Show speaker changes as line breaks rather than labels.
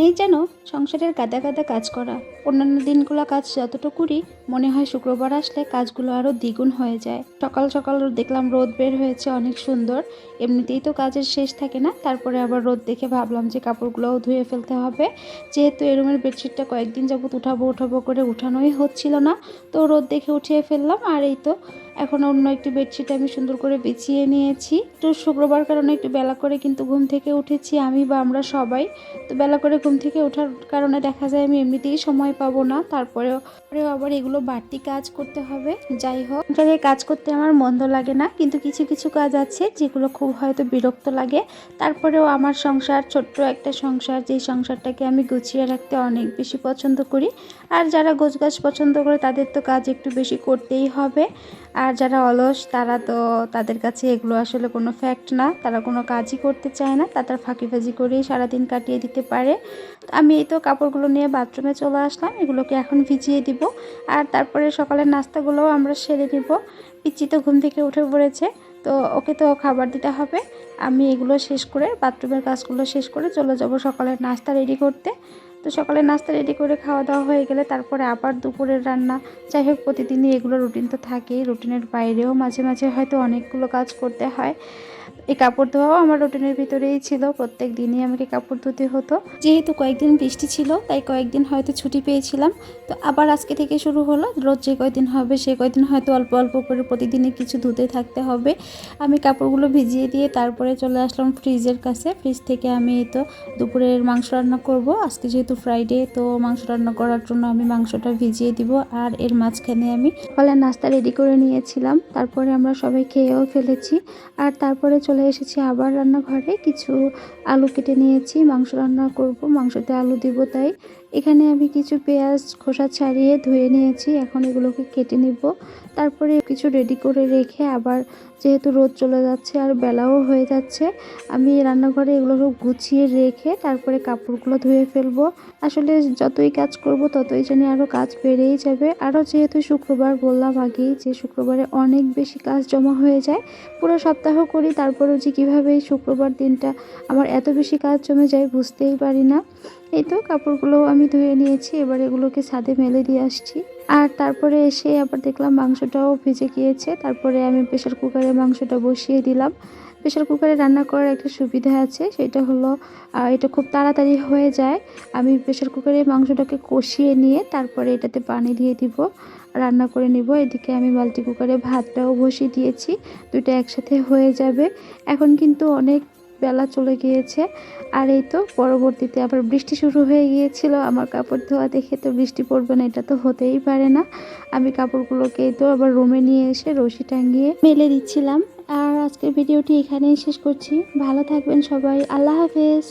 মানেই যেন সংসারের গাদা গাদা কাজ করা। অন্যান্য দিনগুলো কাজ যতটুকু করি, মনে হয় শুক্রবার আসলে কাজগুলো আরও দ্বিগুণ হয়ে যায়। সকাল সকাল দেখলাম রোদ বের হয়েছে, অনেক সুন্দর। এমনিতেই তো কাজের শেষ থাকে না, তারপরে আবার রোদ দেখে ভাবলাম যে কাপড়গুলোও ধুয়ে ফেলতে হবে। যেহেতু এই রুমের বেডশিটটা কয়েকদিন যাবত উঠাবো করে উঠানোই হচ্ছিল না, তো রোদ দেখে উঠিয়ে ফেললাম। আর এই তো এখন অন্য একটি বেডশিট আমি সুন্দর করে বিছিয়ে নিয়েছি। তো শুক্রবার কারণে একটু বেলা করে কিন্তু ঘুম থেকে উঠেছি আমি বা আমরা সবাই। তো বেলা করে ঘুম থেকে ওঠার কারণে দেখা যায় আমি এমনিতেই সময় পাবো না, তারপরেও আবার এগুলো বাড়তি কাজ করতে হবে। যাই হোক, সংসারে কাজ করতে আমার মন্দ লাগে না, কিন্তু কিছু কিছু কাজ আছে যেগুলো খুব হয়তো বিরক্ত লাগে। তারপরেও আমার সংসার ছোট্ট একটা সংসার, যেই সংসারটাকে আমি গুছিয়ে রাখতে অনেক বেশি পছন্দ করি। আর যারা গোছগাছ পছন্দ করে তাদের তো কাজ একটু বেশি করতেই হবে। আর যারা অলস তারা তো, তাদের কাছে এগুলো আসলে কোনো ফ্যাক্ট না, তারা কোনো কাজই করতে চায় না, তাদের ফাঁকিবাজি করেই সারাদিন কাটিয়ে দিতে পারে। আমি এই তো কাপড়গুলো নিয়ে বাথরুমে চলে আসলাম, এগুলোকে এখন ভিজিয়ে দিব। আর তারপরে সকালের নাস্তাগুলোও আমরা সেরে নিব। পিচ্চি তো ঘুম থেকে উঠে পড়েছে, তো ওকে তো খাবার দিতে হবে। আমি এগুলো শেষ করে, বাথরুমের কাজগুলো শেষ করে চলে যাব সকালের নাস্তা রেডি করতে। তো সকালের নাস্তা রেডি করে খাওয়া দাওয়া হয়ে গেলে তারপরে আবার দুপুরের রান্না। যাই হোক, প্রতিদিনই এগুলো রুটিন তো থাকেই, রুটিনের বাইরেও মাঝে মাঝে হয়তো অনেকগুলো কাজ করতে হয়। এই কাপড় ধোয়াও আমার রুটিনের ভিতরেই ছিল, প্রত্যেক দিনই আমাকে কাপড় ধুতে হতো। যেহেতু কয়েকদিন বৃষ্টি ছিল, তাই কয়েকদিন হয়তো ছুটি পেয়েছিলাম। তো আবার আজকে থেকে শুরু হলো, রোজ যে কয়দিন হবে সে কয়দিন হয়তো অল্প অল্প করে প্রতিদিনই কিছু ধুতে থাকতে হবে। আমি কাপড়গুলো ভিজিয়ে দিয়ে তারপরে চলে আসলাম ফ্রিজের কাছে। ফ্রিজ থেকে আমি তো দুপুরের মাংস রান্না করব। আজকে যেহেতু ফ্রাইডে, তো মাংস রান্না করার জন্য আমি মাংসটা ভিজিয়ে দিব। আর এর মাঝখানে আমি সকালের নাস্তা রেডি করে নিয়েছিলাম, তারপরে আমরা সবাই খেয়েও ফেলেছি। আর তারপরে চলে এসেছি আবার রান্নাঘরে, কিছু আলু কেটে নিয়েছি, মাংস রান্না করব, মাংসতে আলু দিব। তাই এখানে আমি কিছু পেঁয়াজ খোসা ছাড়িয়ে ধুয়ে নিয়েছি, এখন এগুলোকে কেটে নিব। তারপরে কিছু রেডি করে রেখে আবার, যেহেতু রোদ চলে যাচ্ছে আর বেলাও হয়ে যাচ্ছে, আমি রান্নাঘরে এগুলো সব গুছিয়ে রেখে তারপরে কাপড়গুলো ধুয়ে ফেলবো। আসলে যতই কাজ করব ততই জানি আরও কাজ বেড়েই যাবে। আরও যেহেতু শুক্রবার, বললাম আগেই যে শুক্রবারে অনেক বেশি কাজ জমা হয়ে যায়। পুরো সপ্তাহ করি, তারপরেও যে কীভাবে এই শুক্রবার দিনটা আমার এত বেশি কাজ জমে যায় বুঝতেই পারি না। এই তো কাপড়গুলোও আমি ধুয়ে নিয়েছি, এবার এগুলোকে ছাদে মেলে দিয়ে আসছি। আর তারপরে এসে আবার দেখলাম মাংসটাও ভিজে গিয়েছে, তারপরে আমি প্রেশার কুকারে মাংসটা বসিয়ে দিলাম। প্রেশার কুকারে রান্না করার একটা সুবিধা আছে, সেটা হলো এটা খুব তাড়াতাড়ি হয়ে যায়। আমি প্রেশার কুকারে মাংসটাকে কষিয়ে নিয়ে তারপরে এটাতে পানি দিয়ে দিব, রান্না করে নিব। এদিকে আমি মাল্টি কুকারে ভাতটাও বসিয়ে দিয়েছি, দুইটা একসাথে হয়ে যাবে। এখন কিন্তু অনেক বেলা চলে গিয়েছে। আর এই তো পরবর্তীতে আবার বৃষ্টি শুরু হয়ে গিয়েছিল, আমার কাপড় ধোয়া দেখে তো বৃষ্টি পড়বে না এটা তো হতেই পারে না। আমি কাপড়গুলোকে তো আবার রুমে নিয়ে এসে রশি টাঙিয়ে মেলে দিচ্ছিলাম। আর আজকের ভিডিওটি এখানেই শেষ করছি। ভালো থাকবেন সবাই, আল্লাহ হাফেজ।